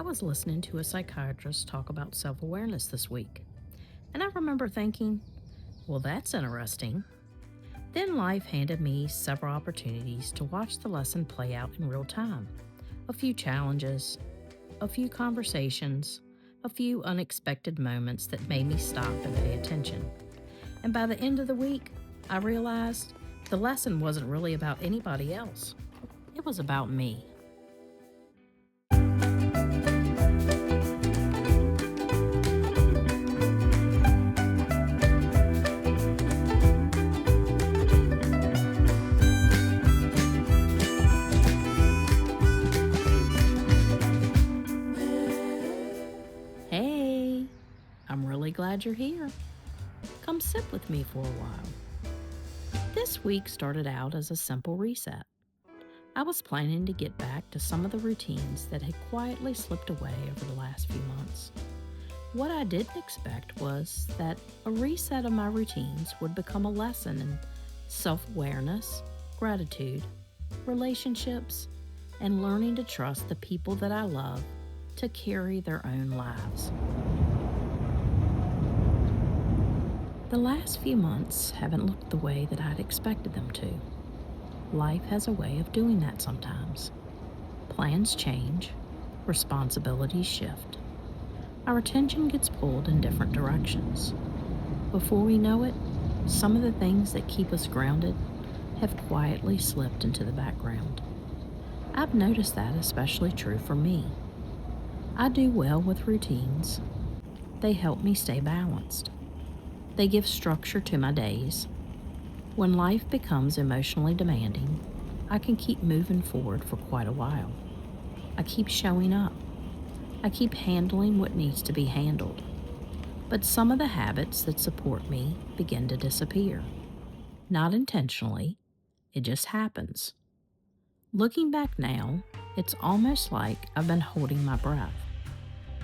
was listening to a psychiatrist talk about self awareness this week, and I remember thinking, well, that's interesting. Then life handed me several opportunities to watch the lesson play out in real time. A few challenges, a few conversations, a few unexpected moments that made me stop and pay attention. And by the end of the week, I realized the lesson wasn't really about anybody else, it was about me. Hey, I'm really glad you're here. Come sit with me for a while. This week started out as a simple reset. I was planning to get back to some of the routines that had quietly slipped away over the last few months. What I didn't expect was that a reset of my routines would become a lesson in self awareness, gratitude, relationships, and learning to trust the people that I love to carry their own lives. The last few months haven't looked the way that I'd expected them to. Life has a way of doing that sometimes. Plans change, responsibilities shift. Our attention gets pulled in different directions. Before we know it, some of the things that keep us grounded have quietly slipped into the background. I've noticed that especially true for me. I do well with routines. They help me stay balanced. They give structure to my days. When life becomes emotionally demanding, I can keep moving forward for quite a while. I keep showing up. I keep handling what needs to be handled. But some of the habits that support me begin to disappear. Not intentionally, it just happens. Looking back now, it's almost like I've been holding my breath.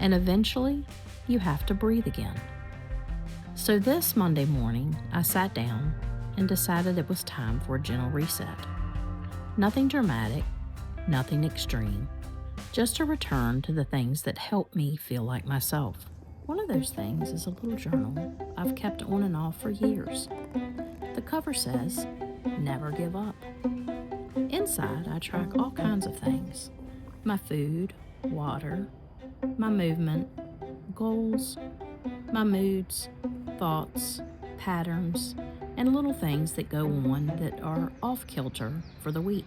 And eventually, you have to breathe again. So this Monday morning, I sat down and decided it was time for a gentle reset. Nothing dramatic, nothing extreme, just a return to the things that help me feel like myself. One of those things is a little journal I've kept on and off for years. The cover says, "Never give up." Inside, I track all kinds of things: my food, water, my movement, goals, my moods, thoughts, patterns, and little things that go on that are off kilter for the week.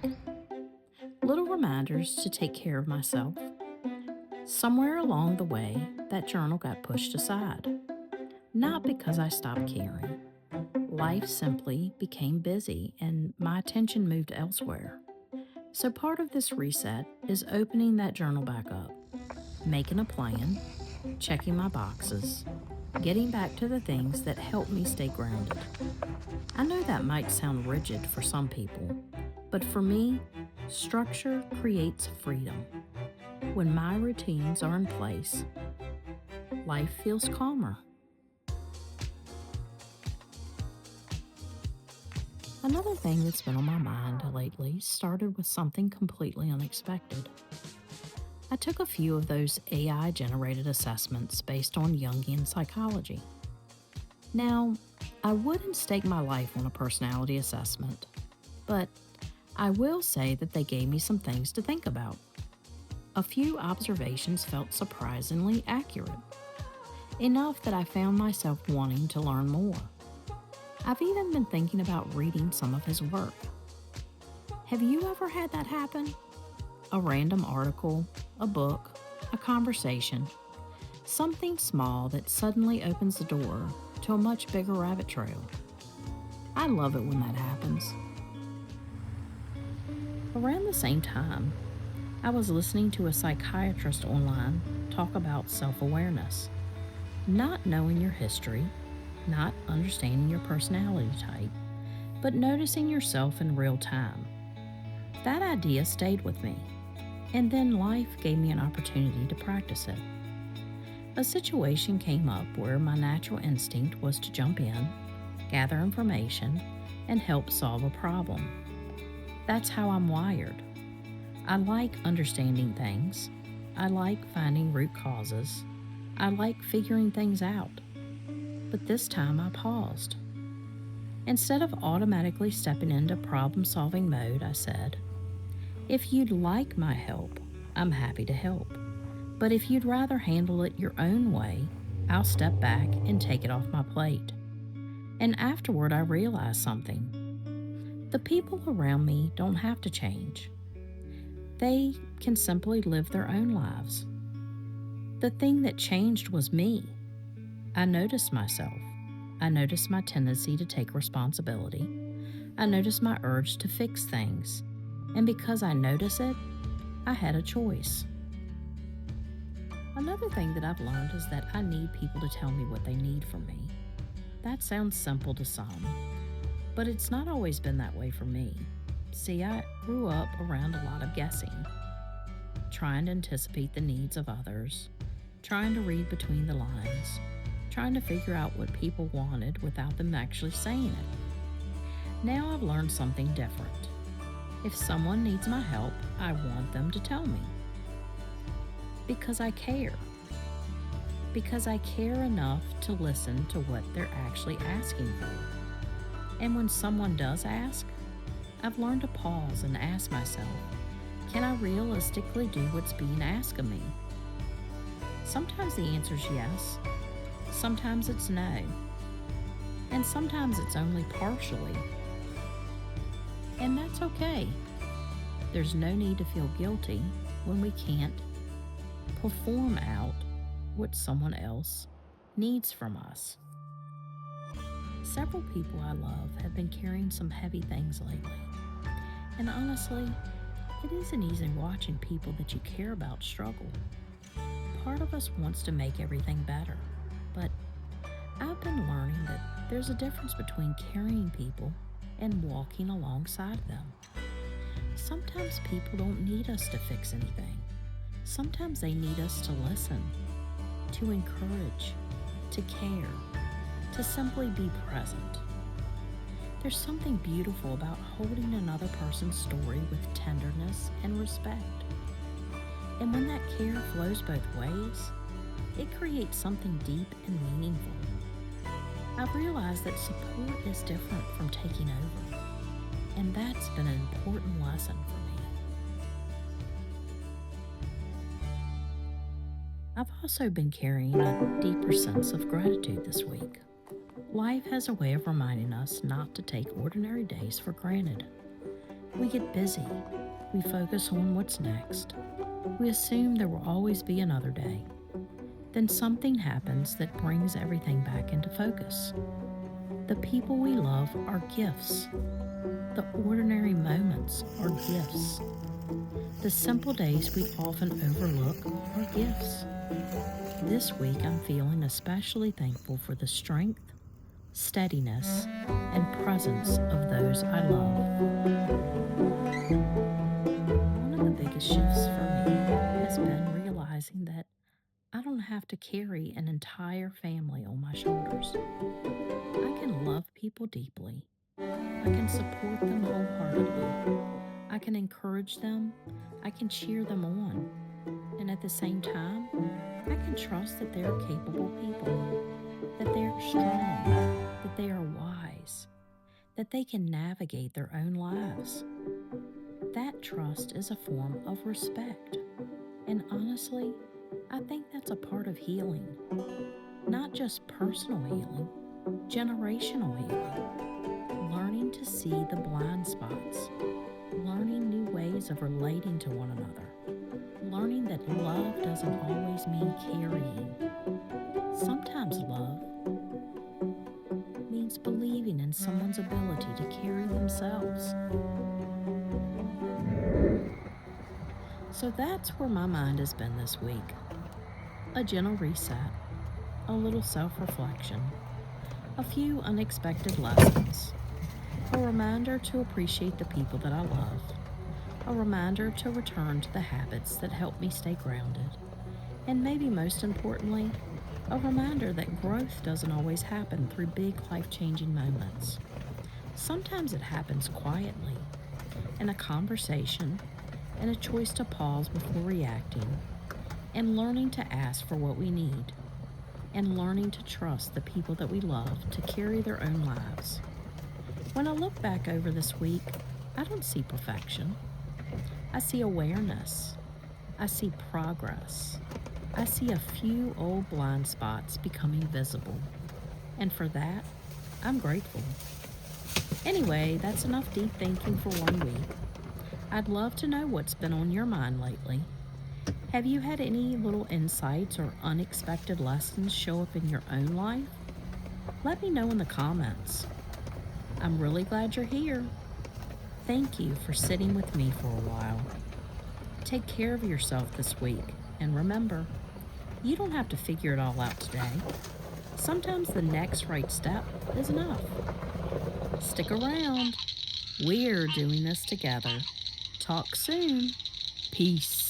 Little reminders to take care of myself. Somewhere along the way, that journal got pushed aside. Not because I stopped caring. Life simply became busy and my attention moved elsewhere. So part of this reset is opening that journal back up, making a plan, checking my boxes, getting back to the things that help me stay grounded. I know that might sound rigid for some people, but for me, structure creates freedom. When my routines are in place, life feels calmer. Another thing that's been on my mind lately started with something completely unexpected. I took a few of those AI-generated assessments based on Jungian psychology. Now, I wouldn't stake my life on a personality assessment, but I will say that they gave me some things to think about. A few observations felt surprisingly accurate, enough that I found myself wanting to learn more. I've even been thinking about reading some of his work. Have you ever had that happen? A random article, a book, a conversation, something small that suddenly opens the door to a much bigger rabbit trail. I love it when that happens. Around the same time, I was listening to a psychiatrist online talk about self-awareness. Not knowing your history, not understanding your personality type, but noticing yourself in real time. That idea stayed with me, and then life gave me an opportunity to practice it. A situation came up where my natural instinct was to jump in, gather information, and help solve a problem. That's how I'm wired. I like understanding things. I like finding root causes. I like figuring things out. But this time I paused. Instead of automatically stepping into problem solving mode, I said, if you'd like my help, I'm happy to help. But if you'd rather handle it your own way, I'll step back and take it off my plate. And afterward, I realized something. The people around me don't have to change. They can simply live their own lives. The thing that changed was me. I noticed myself. I noticed my tendency to take responsibility. I noticed my urge to fix things. And because I noticed it, I had a choice. Another thing that I've learned is that I need people to tell me what they need from me. That sounds simple to some, but it's not always been that way for me. See, I grew up around a lot of guessing, trying to anticipate the needs of others, trying to read between the lines, trying to figure out what people wanted without them actually saying it. Now I've learned something different. If someone needs my help, I want them to tell me. Because I care. Because I care enough to listen to what they're actually asking for. And when someone does ask, I've learned to pause and ask myself, can I realistically do what's being asked of me? Sometimes the answer is yes. Sometimes it's no. And sometimes it's only partially. And that's okay. There's no need to feel guilty when we can't perform out what someone else needs from us. Several people I love have been carrying some heavy things lately. And honestly, it isn't easy watching people that you care about struggle. Part of us wants to make everything better, but I've been learning that there's a difference between carrying people and walking alongside them. Sometimes people don't need us to fix anything. Sometimes they need us to listen, to encourage, to care, to simply be present. There's something beautiful about holding another person's story with tenderness and respect. And when that care flows both ways, it creates something deep and meaningful. I've realized that support is different from taking over, and that's been an important lesson for me. I've also been carrying a deeper sense of gratitude this week. Life has a way of reminding us not to take ordinary days for granted. We get busy. We focus on what's next. We assume there will always be another day. Then something happens that brings everything back into focus. The people we love are gifts. The ordinary moments are gifts. The simple days we often overlook are gifts. This week I'm feeling especially thankful for the strength, steadiness, and presence of those I love. One of the biggest shifts for me has been realizing that I don't have to carry an entire family on my shoulders. I can love people deeply. I can support them wholeheartedly. I can encourage them. I can cheer them on. And at the same time, I can trust that they are capable people, that they are strong, that they are wise, that they can navigate their own lives. That trust is a form of respect. And honestly, I think that's a part of healing. Not just personal healing, generational healing. Learning to see the blind spots. Learning new ways of relating to one another. Learning that love doesn't always mean carrying. Sometimes love means believing in someone's ability to carry themselves. So that's where my mind has been this week. A gentle reset, a little self-reflection, a few unexpected lessons, a reminder to appreciate the people that I love, a reminder to return to the habits that help me stay grounded, and maybe most importantly, a reminder that growth doesn't always happen through big life-changing moments. Sometimes it happens quietly, in a conversation, in a choice to pause before reacting, and learning to ask for what we need, and learning to trust the people that we love to carry their own lives. When I look back over this week, I don't see perfection. I see awareness. I see progress. I see a few old blind spots becoming visible. And for that, I'm grateful. Anyway, that's enough deep thinking for one week. I'd love to know what's been on your mind lately. Have you had any little insights or unexpected lessons show up in your own life? Let me know in the comments. I'm really glad you're here. Thank you for sitting with me for a while. Take care of yourself this week, and remember, you don't have to figure it all out today. Sometimes the next right step is enough. Stick around. We're doing this together. Talk soon. Peace.